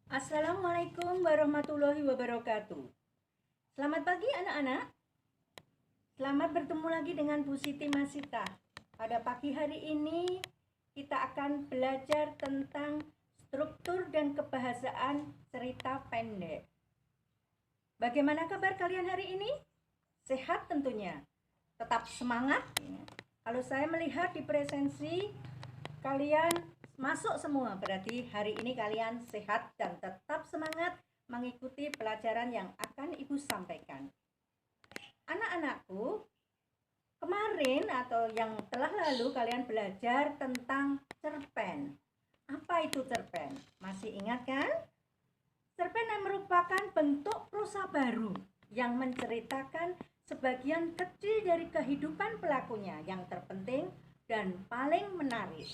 Assalamualaikum warahmatullahi wabarakatuh. Selamat pagi anak-anak. Selamat bertemu lagi dengan Bu Siti Masita. Pada pagi hari ini kita akan belajar tentang struktur dan kebahasaan cerita pendek. Bagaimana kabar kalian hari ini? Sehat tentunya. Tetap semangat. Kalau saya melihat di presensi kalian masuk semua, berarti hari ini kalian sehat dan tetap semangat mengikuti pelajaran yang akan Ibu sampaikan. Anak-anakku, kemarin atau yang telah lalu kalian belajar tentang cerpen. Apa itu cerpen? Masih ingat kan? Cerpen merupakan bentuk prosa baru yang menceritakan sebagian kecil dari kehidupan pelakunya yang terpenting dan paling menarik.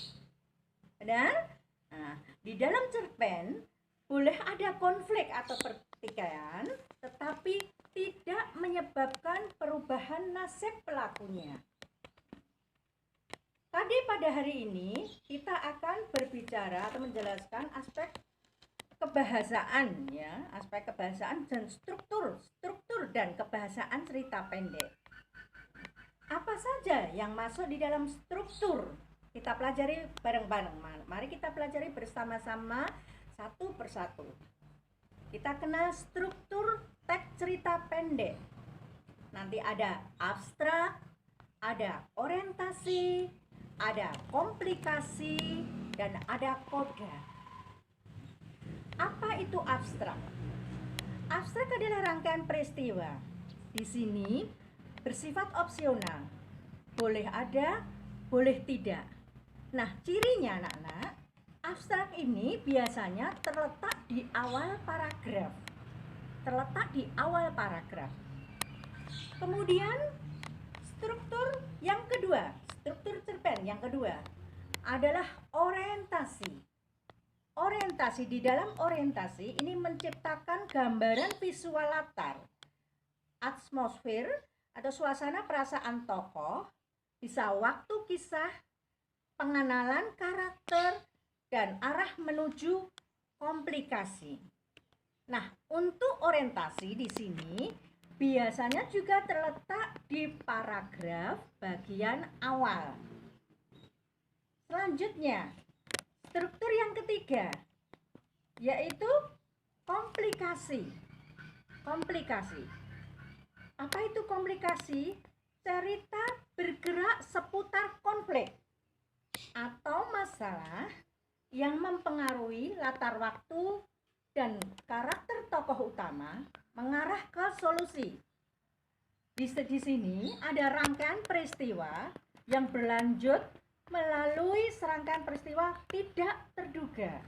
Benar? Nah, di dalam cerpen boleh ada konflik atau pertikaian, tetapi tidak menyebabkan perubahan nasib pelakunya. Tadi pada hari ini kita akan berbicara atau menjelaskan aspek kebahasaan ya, aspek kebahasaan dan struktur dan kebahasaan cerita pendek. Apa saja yang masuk di dalam struktur? Kita pelajari bareng-bareng. Mari kita pelajari bersama-sama satu persatu. Kita kenal struktur teks cerita pendek. Nanti ada abstrak, ada orientasi, ada komplikasi, dan ada koda. Apa itu abstrak? Abstrak adalah rangkaian peristiwa. Di sini bersifat opsional. Boleh ada, boleh tidak. Nah, cirinya anak-anak, abstrak ini biasanya terletak di awal paragraf. Kemudian struktur yang kedua, struktur cerpen yang kedua adalah orientasi. Di dalam orientasi ini menciptakan gambaran visual latar, atmosfer atau suasana perasaan tokoh, bisa waktu kisah, pengenalan karakter, dan arah menuju komplikasi. Nah, untuk orientasi di sini biasanya juga terletak di paragraf bagian awal. Selanjutnya, struktur yang ketiga yaitu komplikasi. Apa itu komplikasi? Cerita bergerak seputar konflik atau masalah yang mempengaruhi latar waktu dan karakter tokoh utama mengarah ke solusi. Di sini ada rangkaian peristiwa yang berlanjut melalui serangkaian peristiwa tidak terduga.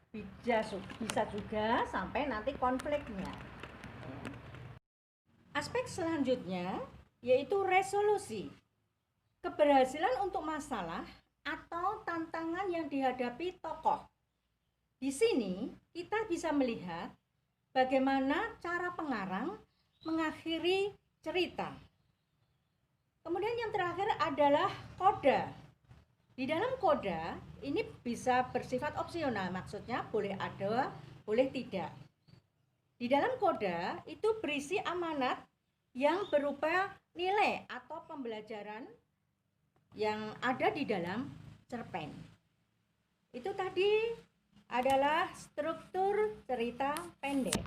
Bisa juga sampai nanti konfliknya. Aspek selanjutnya yaitu resolusi. Keberhasilan untuk masalah atau tantangan yang dihadapi tokoh. Di sini kita bisa melihat bagaimana cara pengarang mengakhiri cerita. Kemudian yang terakhir adalah koda. Di dalam koda ini bisa bersifat opsional, maksudnya boleh ada, boleh tidak. Di dalam koda itu berisi amanat yang berupa nilai atau pembelajaran yang ada di dalam cerpen. Itu tadi adalah struktur cerita pendek.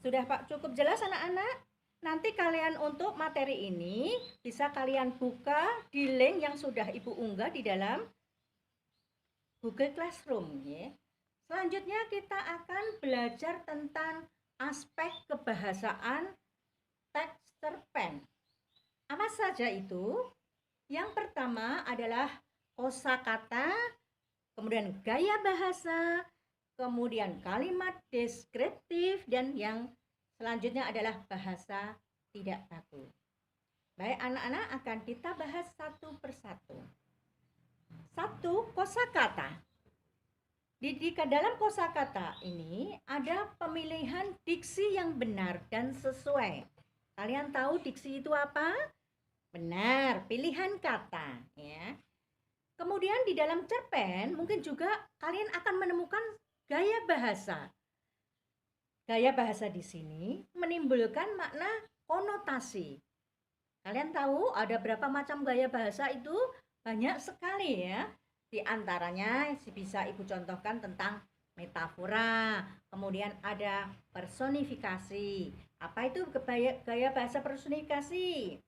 Sudah Pak cukup jelas anak-anak? Nanti kalian untuk materi ini bisa kalian buka di link yang sudah Ibu unggah di dalam Google Classroom ya. Selanjutnya kita akan belajar tentang aspek kebahasaan teks cerpen. Apa saja itu? Yang pertama adalah kosakata, kemudian gaya bahasa, kemudian kalimat deskriptif, dan yang selanjutnya adalah bahasa tidak baku. Baik anak-anak, akan kita bahas satu persatu. Satu, kosakata. Di dalam kosakata ini ada pemilihan diksi yang benar dan sesuai. Kalian tahu diksi itu apa? Benar, pilihan kata ya. Kemudian di dalam cerpen mungkin juga kalian akan menemukan gaya bahasa. Gaya bahasa di sini menimbulkan makna konotasi. Kalian tahu ada berapa macam gaya bahasa itu? Banyak sekali ya. Di antaranya bisa Ibu contohkan tentang metafora, kemudian ada personifikasi. Apa itu gaya bahasa personifikasi?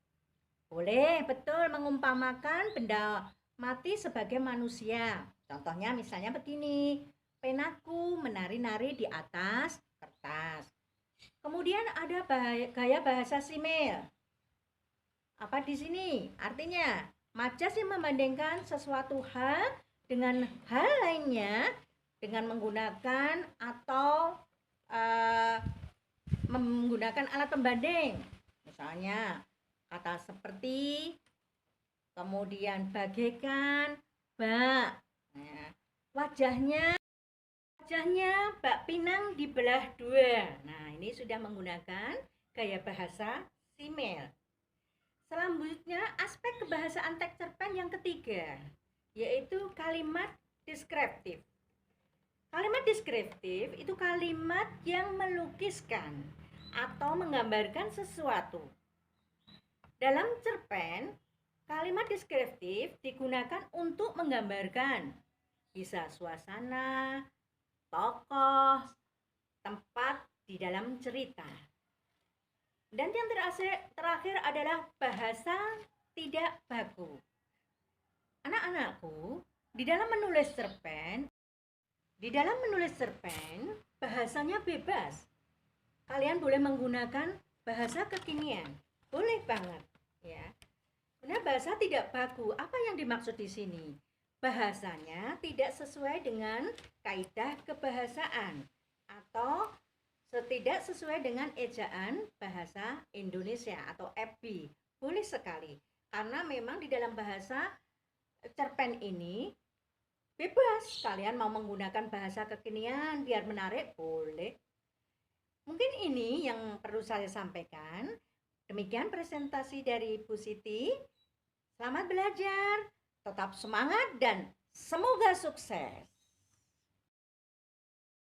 Boleh, betul, mengumpamakan benda mati sebagai manusia. Contohnya misalnya begini, penaku menari-nari di atas kertas. Kemudian ada gaya bahasa simil. Apa di sini? Artinya, majas yang membandingkan sesuatu hal dengan hal lainnya dengan menggunakan atau menggunakan alat pembanding. Misalnya, kata seperti, kemudian bagaikan, bak. Nah, wajahnya Bak Pinang dibelah dua. Nah, ini sudah menggunakan gaya bahasa simil. Selanjutnya, aspek kebahasaan teks cerpen yang ketiga, yaitu kalimat deskriptif. Kalimat deskriptif itu kalimat yang melukiskan atau menggambarkan sesuatu. Dalam cerpen, kalimat deskriptif digunakan untuk menggambarkan bisa suasana, tokoh, tempat di dalam cerita. Dan yang terakhir adalah bahasa tidak baku. Anak-anakku, di dalam menulis cerpen, bahasanya bebas. Kalian boleh menggunakan bahasa kekinian. Boleh banget, ya. Karena bahasa tidak baku. Apa yang dimaksud di sini? Bahasanya tidak sesuai dengan kaidah kebahasaan atau tidak sesuai dengan ejaan bahasa Indonesia atau EBI. Boleh sekali, karena memang di dalam bahasa cerpen ini bebas. Kalian mau menggunakan bahasa kekinian biar menarik, boleh. Mungkin ini yang perlu saya sampaikan. Demikian presentasi dari Bu Siti. Selamat belajar, tetap semangat dan semoga sukses.